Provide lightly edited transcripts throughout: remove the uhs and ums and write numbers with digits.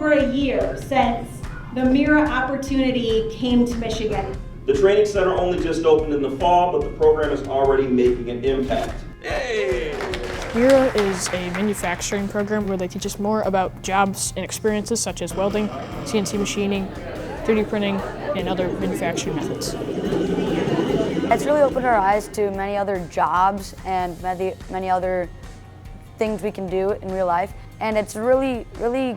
over a year since the MEERA opportunity came to Michigan. The training center only just opened in the fall, but the program is already making an impact. Hey! MEERA is a manufacturing program where they teach us more about jobs and experiences such as welding, CNC machining, 3D printing, and other manufacturing methods. It's really opened our eyes to many other jobs and many other things we can do in real life. And it's a really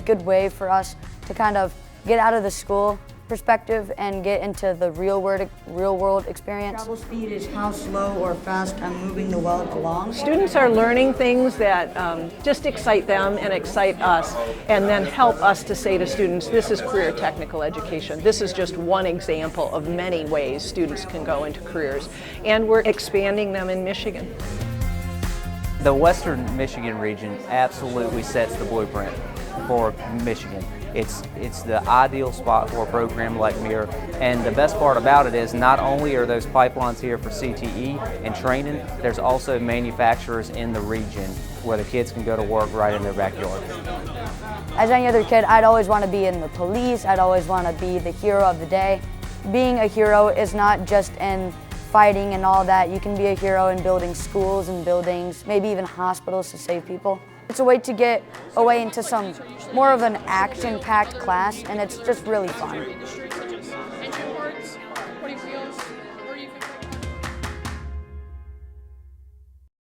good way for us to kind of get out of the school perspective and get into the real world experience. Travel speed is how slow or fast I'm moving the weld along. Students are learning things that just excite them and excite us, and then help us to say to students, this is career technical education. This is just one example of many ways students can go into careers, and we're expanding them in Michigan. The Western Michigan region absolutely sets the blueprint for Michigan. It's the ideal spot for a program like MEERA, and the best part about it is not only are those pipelines here for CTE and training, there's also manufacturers in the region where the kids can go to work right in their backyard. As any other kid, I'd always want to be in the police, I'd always want to be the hero of the day. Being a hero is not just in fighting and all that. You can be a hero in building schools and buildings, maybe even hospitals to save people. It's a way to get away into some more of an action-packed class, and it's just really fun.